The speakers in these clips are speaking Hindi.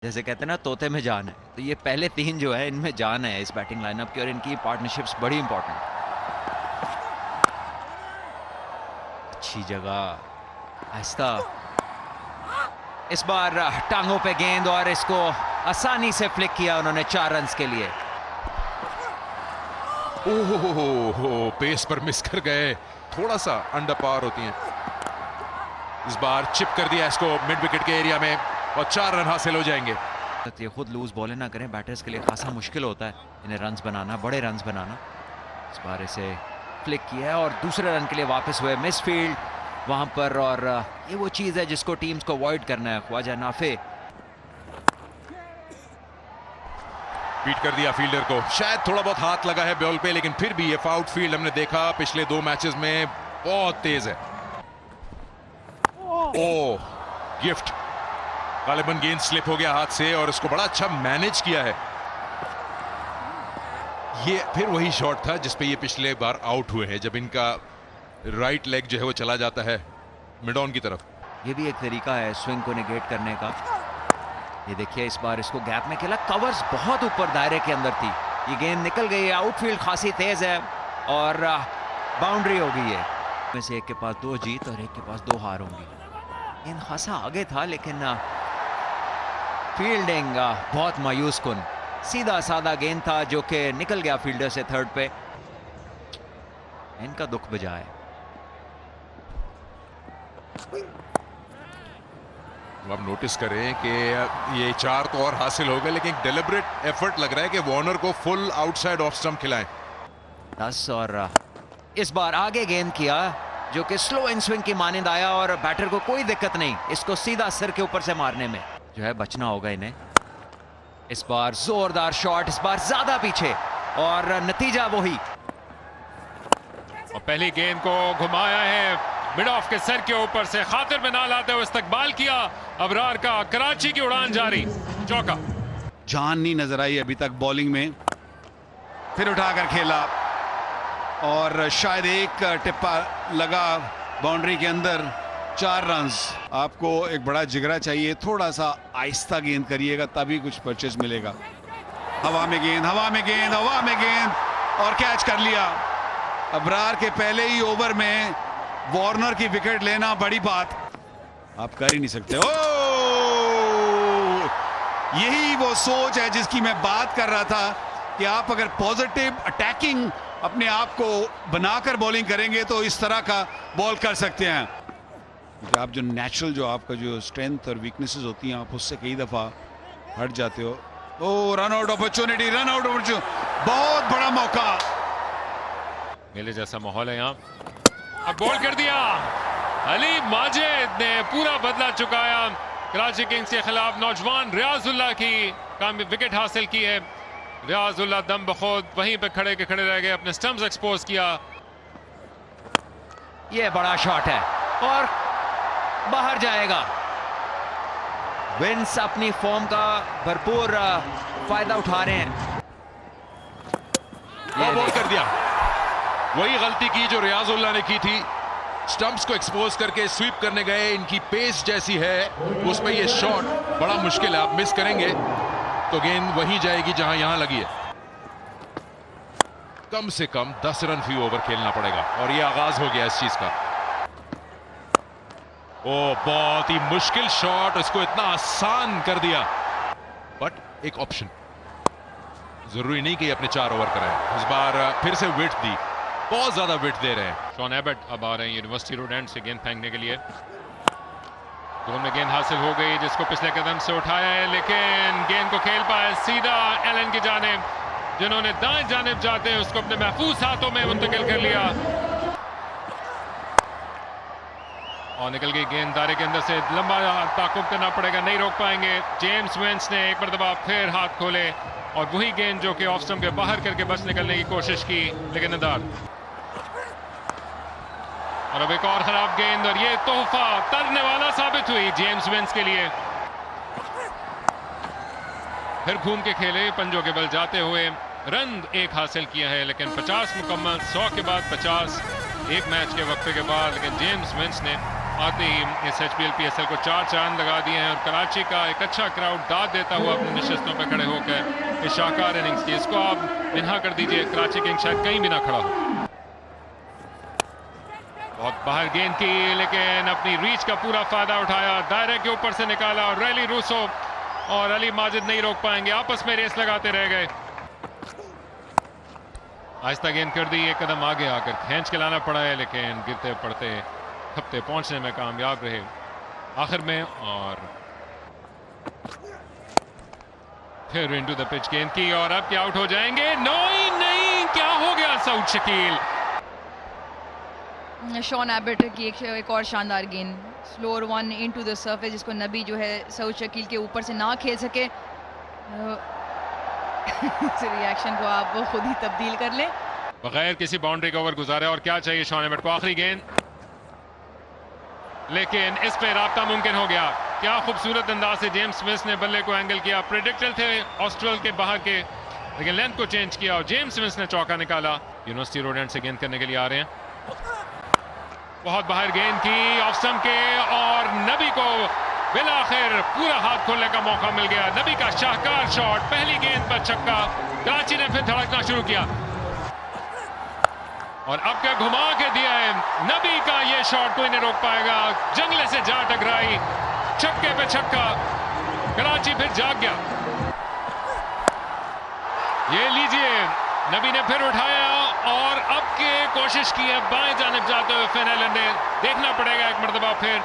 जैसे कहते हैं ना तोते में जान है, तो ये पहले तीन जो है इनमें जान है इस बैटिंग लाइनअप की, और इनकी पार्टनरशिप्स बड़ी इंपॉर्टेंट। अच्छी जगह आहिस्ता, इस बार टांगों पे गेंद और इसको आसानी से फ्लिक किया उन्होंने 4 रन के लिए। ओहो, पेस पर मिस कर गए, थोड़ा सा अंडर पार होती हैं। इस बार चिप कर दिया इसको मिड विकेट के एरिया में और 4 रन हासिल हो जाएंगे। ये खुद लूज बॉलें ना करें, बैटर्स के लिए खासा मुश्किल होता है इन्हें रन्स बनाना, बड़े रन्स बनाना। इस बार इसे फ्लिक किया और दूसरे रन के लिए वापस हुए, मिस फील्ड वहां पर, और ये वो चीज है जिसको टीम्स को अवॉइड करना है। ख्वाजा नाफे बीट कर दिया फील्डर को, शायद थोड़ा बहुत हाथ लगा है बॉल पे, लेकिन फिर भी ये आउट फील्ड हमने देखा पिछले 2 मैचेस में बहुत तेज है। ओह, गिफ्ट, गालिबन गेंद स्लिप हो गया हाथ से और उसको बड़ा अच्छा मैनेज किया है। ये फिर वही शॉट था जिसपे ये पिछले बार आउट हुए हैं, जब इनका राइट लेग जो है वो चला जाता है मिड ऑन की तरफ। ये भी एक तरीका है स्विंग को नेगेट करने का। ये देखिए इस बार इसको गैप में खेला, कवर्स बहुत ऊपर दायरे के अंदर थी, ये गेंद निकल गई है, आउटफील्ड खासी तेज है और बाउंड्री हो गई है। में से एक के पास 2 जीत और एक के पास 2 हार होंगी। गेंद खासा आगे था लेकिन फील्डिंग बहुत मायूस कुन, सीधा साधा गेंद था जो कि निकल गया फील्डर से थर्ड पे। इनका दुख बजा है। आप नोटिस करें कि ये 4 तो और हासिल हो गए, लेकिन डेलिब्रेट एफर्ट लग रहा है कि वार्नर को फुल आउटसाइड ऑफ स्टंप खिलाएं। 10 और इस बार आगे गेंद किया जो कि स्लो इन स्विंग की मानिंद आया और बैटर को कोई दिक्कत नहीं इसको सीधा सिर के ऊपर से मारने में, जो है बचना होगा इन्हें। इस बार जोरदार शॉट, इस बार ज्यादा पीछे और नतीजा वही। और पहली गेंद को घुमाया है मिड ऑफ के सर के ऊपर से, खातिर में ना लाते हुए इस्तकबाल किया अबरार का, कराची की उड़ान जारी, चौका। जान नहीं नजर आई अभी तक बॉलिंग में, फिर उठाकर खेला और शायद एक टिप्पा लगा बाउंड्री के अंदर। 4 रन्स। आपको एक बड़ा जिगरा चाहिए, थोड़ा सा आहिस्ता गेंद करिएगा तभी कुछ परचेज मिलेगा। हवा में गेंद, हवा में गेंद, हवा में गेंद और कैच कर लिया। अबरार के पहले ही ओवर में वार्नर की विकेट लेना बड़ी बात आप कर ही नहीं सकते। ओ, यही वो सोच है जिसकी मैं बात कर रहा था कि आप अगर पॉजिटिव अटैकिंग अपने आप को बनाकर बॉलिंग करेंगे तो इस तरह का बॉल कर सकते हैं। आप जो नेचुरल, जो आपका जो स्ट्रेंथ और वीकनेसेस होती हैं, आप उससे कई दफा हट जाते हो। Oh, run out opportunity, run out opportunity, बहुत बड़ा मौका। मेले जैसा माहौल है यहाँ, अब बॉल कर दिया। अली माजिद ने पूरा बदला चुकाया, कराची किंग्स के खिलाफ नौजवान रियाजुल्लाह की विकेट हासिल की है। रियाजुल्लाह दम बखुद वहीं पे खड़े के खड़े रह गए, अपने स्टंप्स एक्सपोज किया। ये बड़ा शॉट है और बाहर जाएगा। विंस अपनी फॉर्म का भरपूर फायदा उठा रहे हैं। वो बॉल कर दिया, वही गलती की जो रियाजुल्लाह ने की थी, स्टंप्स को एक्सपोज करके स्वीप करने गए। इनकी पेस जैसी है उसमें ये शॉट बड़ा मुश्किल है, आप मिस करेंगे तो गेंद वहीं जाएगी जहां यहां लगी है। कम से कम 10 रन फी ओवर खेलना पड़ेगा और ये आगाज हो गया इस चीज का। ओ, बहुत ही मुश्किल शॉट, इसको इतना आसान कर दिया। बट एक ऑप्शन, जरूरी नहीं कि अपने 4 ओवर कराएं। इस बार फिर से विड्थ दी, बहुत ज्यादा विड्थ दे रहे हैं। शॉन एबट अब आ रहे हैं यूनिवर्सिटी रोड एंड से गेंद फेंकने के लिए। दोनों में गेंद हासिल हो गई जिसको पिछले कदम से उठाया है, लेकिन गेंद को खेल पाए सीधा एलन की जानिब, जिन्होंने दाएं जानिब जाते हैं उसको अपने महफूज हाथों में मुंतकिल कर लिया और निकल गई गेंद दायरे के अंदर से। लंबा ताकुब करना पड़ेगा, नहीं रोक पाएंगे। जेम्स विंस ने एक मरतबा फिर हाथ खोले और वही गेंद जो कि ऑफ स्टंप के बाहर करके बस निकलने की कोशिश की, लेकिन नदार। और अब एक और खराब गेंद और ये तोहफा तरने वाला साबित हुई जेम्स विंस के लिए। फिर घूम के खेले, पंजों के बल जाते हुए रन 1 हासिल किया है, लेकिन 50 मुकम्मल, 100 के बाद 50 एक मैच के वक्फे के बाद, लेकिन जेम्स विंस ने आते ही इस HPL PSL को 4 चांद लगा दिए हैं और कराची का एक अच्छा क्राउड दाद देता हुआ अपनी नशिस्तों पर खड़े होकर इस शाहकार इनिंग्स की, इसको आप बिना कर दीजिए। कराची किंग्स शायद कहीं भी ना खड़ा हो। बहुत बाहर गेंद की, लेकिन अपनी रीच का पूरा फायदा उठाया, दायरे के ऊपर से निकाला और रैली रूसो और अली माजिद नहीं रोक पाएंगे, आपस में रेस लगाते रह गए। आहिस्ता गेंद कर दी, एक कदम आगे आकर खींच के लाना पड़ा है, लेकिन गिरते पड़ते खपते पहुंचने में कामयाब रहे आखिर में। और फिर इनटू द पिच गेंद की और अब क्या आउट हो जाएंगे? नहीं, क्या हो गया सऊद शकील? शॉन एबट की एक और शानदार गेंद, slower one into the surface, जिसको नबी जो है सऊद शकील के ऊपर से ना खेल सके। इस रिएक्शन को आप खुद ही तब्दील कर लें। बगैर किसी बाउंड्री का ओवर गुजारे और क्या चाहिए शॉन एबट को। आखिरी गेंद, लेकिन इस पे राब्ता मुमकिन हो गया। क्या खूबसूरत अंदाज से जेम्स स्मिथ ने बल्ले को एंगल किया। प्रेडिक्टेड थे ऑस्ट्रेल के बाहर के, लेकिन लेंथ को चेंज किया और जेम्स स्मिथ ने चौका निकाला। यूनिवर्सिटी रोड एंड से गेंद करने के लिए आ रहे हैं। बहुत बाहर गेंद की ऑफ स्टंप के और नबी को बिलाखिर पूरा हाथ खोलने का मौका मिल गया। नबी का शाहकार शॉट, पहली गेंद पर छक्का। कराची ने फिर धड़कना शुरू किया और अब क्या घुमा के दिया है। नबी का ये शॉट कोई नहीं रोक पाएगा, जंगले से जा टकराई, छक्के पे छक्का। कराची फिर जाग गया। ये लीजिए, नबी ने फिर उठाया और अब के कोशिश की है बाएं जानिब जाते हुए फिन एलन ने। देखना पड़ेगा एक मर्तबा फिर।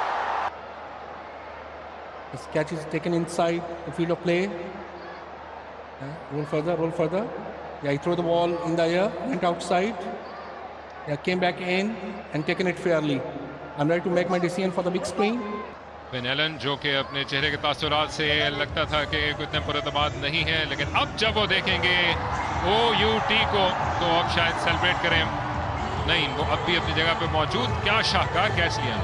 This catch is taken inside the field of play. Roll further. Yeah, he threw the ball in the air, went outside. Yeah, came back in and taken it fairly. I'm ready to make my decision for the big screen. Finn Allen जो कि अपने चेहरे के तासुरात से लगता था कि इतने पुरतबाद नहीं है, लेकिन अब जब वो देखेंगे OUT को तो अब शायद सेलिब्रेट करें। नहीं, वो अब भी अपनी जगह पे मौजूद। क्या शाहकार कैच लिया।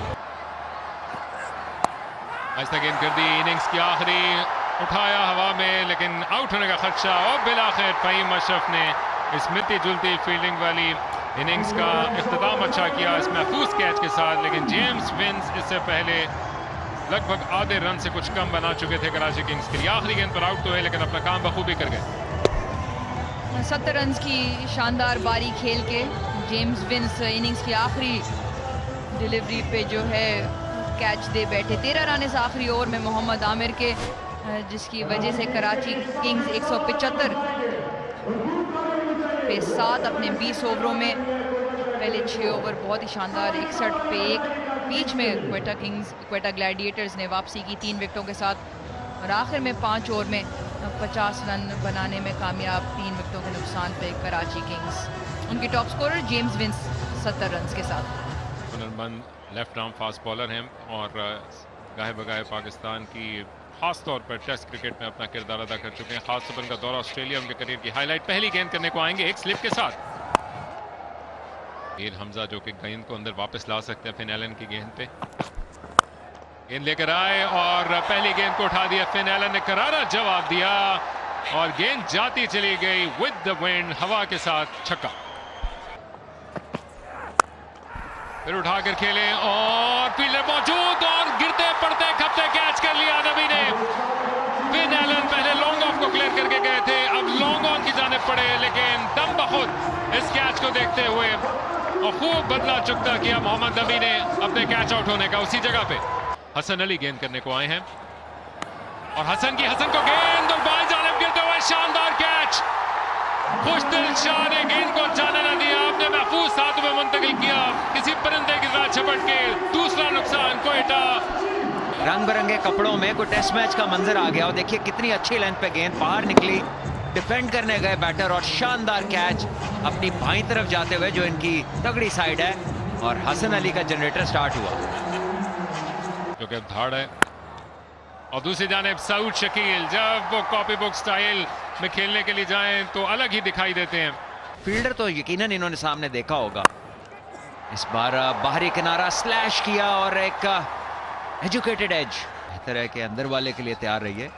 आहिस्ता गेंद कर दी, इनिंग्स की आखिरी, उठाया हवा में, लेकिन आउट होने का खदशा। और बिलाखिर फहीम अशरफ ने इस मिलती जुलती फील्डिंग वाली इनिंग्स का इख्तिताम अच्छा किया इस महफूज कैच के साथ। लेकिन जेम्स विंस इससे पहले लगभग आधे रन से कुछ कम बना चुके थे कराची किंग्स के लिए। आखिरी गेंद पर आउट तो है, लेकिन अपना काम बखूबी कर गए। 70 रन की शानदार बारी खेल के जेम्स विंस इनिंग्स की आखिरी डिलीवरी पे जो है कैच दे बैठे। 13 रन इस आखिरी ओवर में मोहम्मद आमिर के, जिसकी वजह से कराची किंग्स 175 पे 7 अपने 20 ओवरों में। पहले 6 ओवर बहुत ही शानदार 61 पे 1 बीच में क्वेटा ग्लैडिएटर्स ने वापसी की 3 विकेटों के साथ, और आखिर में 5 ओवर में 50 रन बनाने में कामयाब 3 विकेटों के नुकसान पे कराची किंग्स। उनकी top scorer James Vince 70 run के साथ। हुनरमंद लेफ्ट आर्म फास्ट बॉलर हैं और गाहे बगाहे पाकिस्तान की खास तौर पर टेस्ट क्रिकेट में अपना किरदार अदा कर चुके हैं। खास तौर पर उनका दौरा ऑस्ट्रेलिया उनके करियर की हाईलाइट। पहली गेंद करने को आएंगे एक स्लिप के साथ। हीर हमजा जो कि गेंद को अंदर वापस ला सकते हैं। फिन एलन की गेंद पे गेंद लेकर आए और पहली गेंद को उठा दिया। फिन एलन ने करारा जवाब दिया और गेंद जाती चली गई विद द विंड, हवा के साथ छक्का। फिर उठाकर खेले और फील्डर मौजूद और गिरते पड़ते खपते कैच कर लिया नबी ने। फिन एलन पहले लॉन्ग ऑफ को क्लियर करके गए थे, अब लॉन्ग ऑन की जानिब पड़े, लेकिन दम बखुद इस कैच को देखते हुए और खूब बदला चुकता किया मोहम्मद नबी ने अपने कैच आउट होने का। उसी जगह पे हसन अली गेंद करने को आए हैं और हसन को गेंद और बाएं जानिब गिरते हुए शानदार कैच। खुशदिल शाह ने गेंद को जाने न दिया, अपने महफूज साथ में मुंतकिल किया, किसी परिंदे की तरह झपट के। दूसरा नुकसान क्वेटा। रंग बिरंगे कपड़ों में कोई टेस्ट मैच का मंजर आ गया और देखिए कितनी अच्छी लेंथ पे गेंद बाहर निकली। डिफेंड करने गए बैटर और शानदार कैच अपनी बाईं तरफ जाते हुए, जो इनकी तगड़ी साइड है, और हसन अली का जनरेटर स्टार्ट हुआ जो कि धाड़ है। और दूसरी जानिब सऊद शकील जब वो कॉपी बुक स्टाइल में खेलने के लिए जाएं तो अलग ही दिखाई देते हैं। फील्डर तो यकीनन इन्होंने सामने देखा होगा। इस बार बाहरी किनारा स्लैश किया और एक एजुकेटेड एज तरह के अंदर वाले के लिए तैयार रहिए।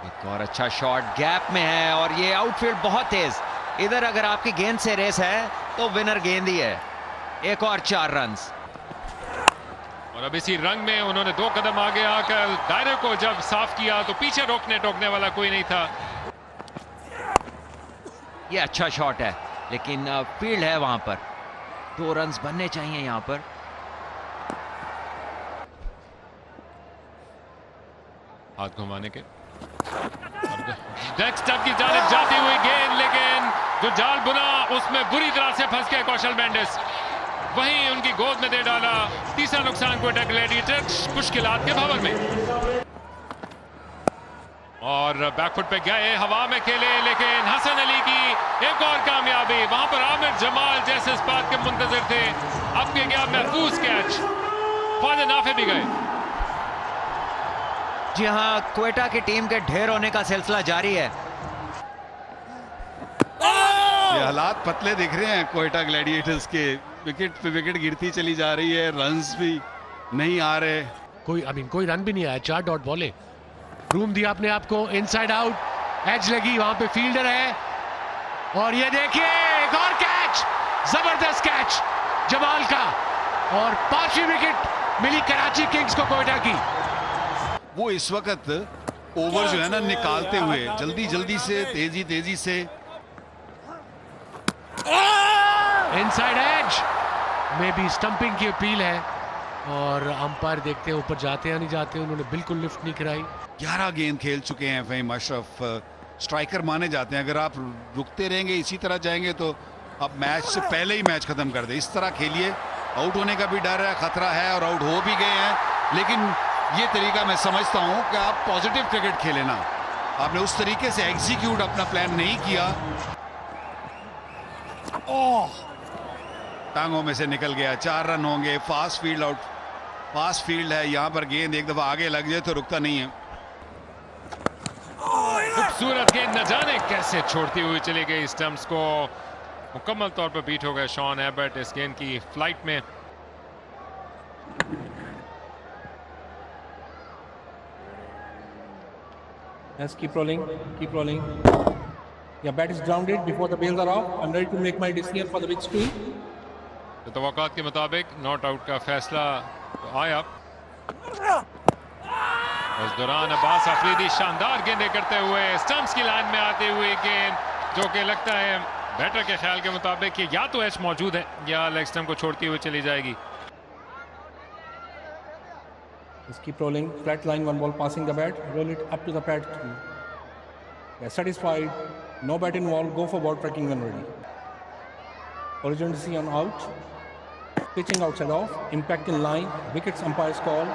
एक और अच्छा शॉट गैप में है और ये आउटफील्ड बहुत तेज। इधर अगर आपकी गेंद से रेस है तो विनर गेंद ही है। एक और 4 रन। और अब इसी रंग में उन्होंने 2 कदम आगे आकर दायरे को जब साफ किया तो पीछे रोकने टोकने वाला कोई नहीं था। ये अच्छा शॉट है, लेकिन फील्ड है वहां पर। 2 रन्स बनने चाहिए यहां पर। हाथ घुमाने के नेक्स्ट स्टेप की जानिब जाती हुई गेंद, लेकिन जो जाल बुना उसमें बुरी तरह से फंस गए कौशल मेंडिस। वहीं उनकी गोद में दे डाला तीसरा नुकसान क्वेटा ग्लैडिएटर्स मुश्किलात के भंवर में। और बैकफुट पे गए, हवा में खेले, लेकिन हसन अली की एक और कामयाबी। वहां पर आमिर जमाल जैसे इस बात के मुंतजर थे, अब के गया महफूज कैच, ख्वाजा नाफे भी गए। जी हाँ, क्वेटा की टीम के ढेर होने का सिलसिला जारी है। ये हालात पतले दिख रहे हैं क्वेटा ग्लैडिएटर्स के। विकेट पे विकेट गिरती चली जा रही है, रन्स भी नहीं आ रहे। कोई रन भी नहीं आया। 4 डॉट बॉलें, रूम दिया अपने आप को, इनसाइड आउट, एज लगी, वहां पे फील्डर है। और ये देखिए एक और कैच, जबरदस्त कैच जमाल का, और 5वीं विकेट मिली कराची किंग्स को क्वेटा की। वो इस वक्त ओवर जो है ना निकालते हुए जल्दी से तेजी से इनसाइड एज में भी स्टंपिंग की अपील है, और अंपायर देखते हैं ऊपर जाते या नहीं जाते। उन्होंने बिल्कुल लिफ्ट नहीं कराई। 11 गेंद खेल चुके हैं फहीम अशरफ, स्ट्राइकर माने जाते हैं। अगर आप रुकते रहेंगे, इसी तरह जाएंगे तो आप मैच से पहले ही मैच खत्म कर दे। इस तरह खेलिए, आउट होने का भी डर है, खतरा है, और आउट हो भी गए हैं। लेकिन ये तरीका मैं समझता हूं कि आप पॉजिटिव क्रिकेट खेले ना। आपने उस तरीके से एग्जीक्यूट अपना प्लान नहीं किया। टांगों में से निकल गया। 4 रन होंगे। Fast field out, fast field है, यहां पर गेंद एक दफा आगे लग जाए तो रुकता नहीं है। खूबसूरत गेंद, न जाने कैसे छोड़ती हुई चली गई स्टंप्स को। मुकम्मल तौर पर बीट हो गए शॉन एबर्ट इस गेंद की फ्लाइट में। Yes, keep rolling, keep rolling. Your bat is grounded before the bails are off. I'm ready to make my decision for the big screen. तो तवक्कात के मुताबिक नॉट आउट का फैसला तो आया। उस दौरान अब्बास अफरीदी शानदार गेंदें करते हुए स्टंप्स की लाइन में आते हुए गेंद, जो कि लगता है बैटर के ख्याल के मुताबिक कि या तो एच मौजूद है या लेग स्टंप को छोड़ती हुई चली जाएगी। Just keep rolling, flat line, 1 ball passing the bat, roll it up to the pad. Yeah, satisfied, no bat involved, go for ball tracking when ready. Urgency on out, pitching outside off, impact in line, wickets umpire's call.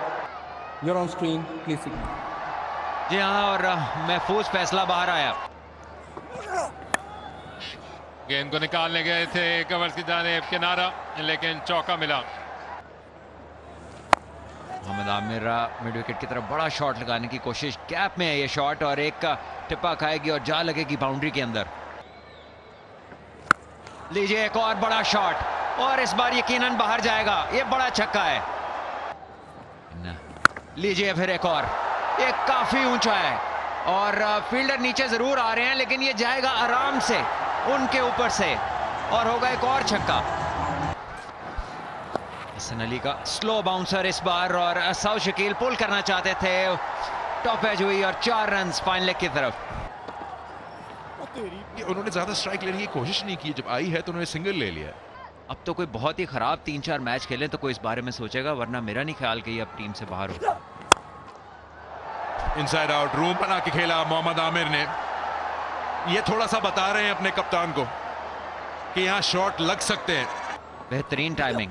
You're on screen, please signal. जी हाँ, और महफूज फैसला बाहर आया। गेंद को निकालने गए थे कवर्स की जानिब किनारा, लेकिन चौका मिला। मोहम्मद आमिर मिड विकेट की तरफ बड़ा शॉट लगाने की कोशिश, गैप में है ये शॉट, और एक का टिप्पा खाएगी और जा लगेगी बाउंड्री के अंदर। लीजिए एक और बड़ा शॉट, और इस बार यकीनन बाहर जाएगा। ये बड़ा छक्का है। लीजिए फिर एक और, ये काफी ऊंचा है, और फील्डर नीचे जरूर आ रहे हैं, लेकिन ये जाएगा आराम से उनके ऊपर से, और होगा एक और छक्का। हसन अली का स्लो बाउंसर इस बार, और साउथ शकील पुल करना चाहते थे, टॉप एज हुई और 4 रन फाइनल लेग की तरफ। उन्होंने ज्यादा स्ट्राइक लेने की कोशिश नहीं की, जब आई है तो उन्होंने सिंगल ले लिया। अब तो कोई बहुत ही खराब 3-4 मैच खेलें तो कोई इस बारे में सोचेगा, वरना मेरा नहीं ख्याल कि ये अब टीम से बाहर हो। इनसाइड आउट, रूम बना के खेला मोहम्मद आमिर ने। ये थोड़ा सा बता रहे हैं अपने कप्तान को कि यहाँ शॉट लग सकते हैं। बेहतरीन टाइमिंग।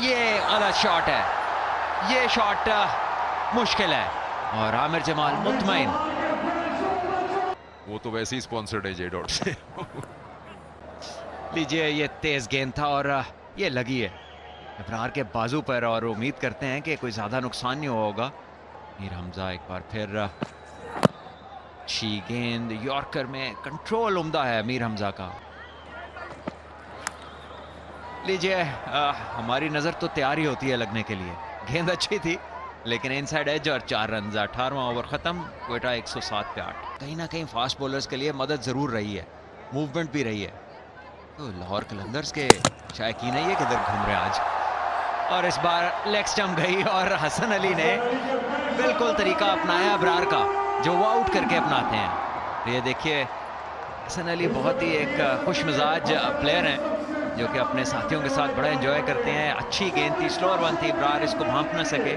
ये गलत शॉट है, ये शॉट मुश्किल है, और आमिर जमाल मुतमईन। वो तो वैसे ही स्पॉन्सर्ड है जे डॉट से। लीजिए, ये तेज गेंद था और ये लगी है इब्रार के बाजू पर, और उम्मीद करते हैं कि कोई ज्यादा नुकसान नहीं होगा। मीर हमजा एक बार फिर अच्छी गेंद, यॉर्कर में कंट्रोल उम्दा है मीर हमजा का। लीजिए, हमारी नजर तो तैयार ही होती है लगने के लिए। गेंद अच्छी थी, लेकिन इनसाइड एज और 4 रन। 18वां ओवर खत्म, क्वेटा 107 पे 8। कहीं ना कहीं फास्ट बॉलर्स के लिए मदद जरूर रही है, मूवमेंट भी रही है। तो लाहौर कलंदर्स के शायकीन है ये किधर घूम रहे हैं आज। और इस बार लेग स्टंप गई और हसन अली ने बिल्कुल तरीका अपनाया अबरार का जो वो आउट करके अपनाते हैं। तो ये देखिए हसन अली बहुत ही एक खुश मिजाज प्लेयर हैं जो कि अपने साथियों के साथ बड़ा एंजॉय करते हैं। अच्छी गेंद थी, स्लोअर वन थी, अबरार इसको भांप न सके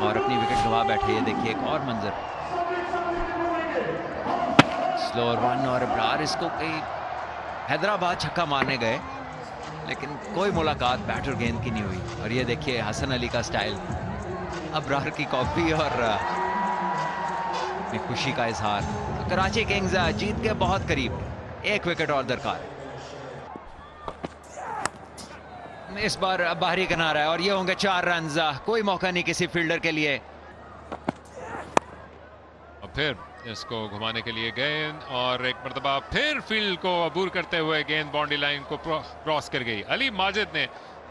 और अपनी विकेट गंवा बैठे। ये देखिए एक और मंजर, स्लोअर वन और अबरार इसको कहीं हैदराबाद छक्का मारने गए लेकिन कोई मुलाकात बैट और गेंद की नहीं हुई। और ये देखिए हसन अली का स्टाइल, अबरार की कॉपी और खुशी का इजहार। तो कराची किंग्स जीत के बहुत करीब, एक विकेट और दरकार है। इस बार बाहरी किनारा है और ये होंगे 4 रन। कोई मौका नहीं किसी फील्डर के लिए। और फिर इसको घुमाने के लिए गेंद और एक मरतबा फिर फील्ड को अबूर करते हुए गेंद बाउंड्री लाइन को क्रॉस कर गई। अली माजिद ने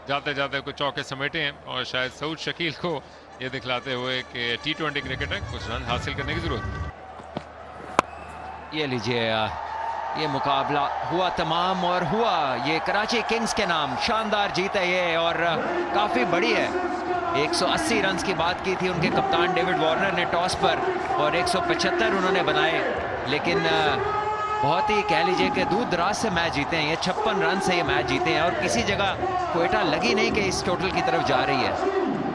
जाते जाते कुछ चौके समेटे हैं और शायद सऊद शकील को ये दिखलाते हुए कि T20 क्रिकेट है, कुछ रन हासिल करने की जरूरत है। ये लीजिए ये मुकाबला हुआ तमाम और हुआ ये कराची किंग्स के नाम। शानदार जीत है ये और काफ़ी बड़ी है। 180 रन की बात की थी उनके कप्तान डेविड वार्नर ने टॉस पर और 175 उन्होंने बनाए, लेकिन बहुत ही कह लीजिए कि दूर दराज से मैच जीते हैं। ये 56 रन से ये मैच जीते हैं और किसी जगह क्वेटा लगी नहीं कि इस टोटल की तरफ जा रही है।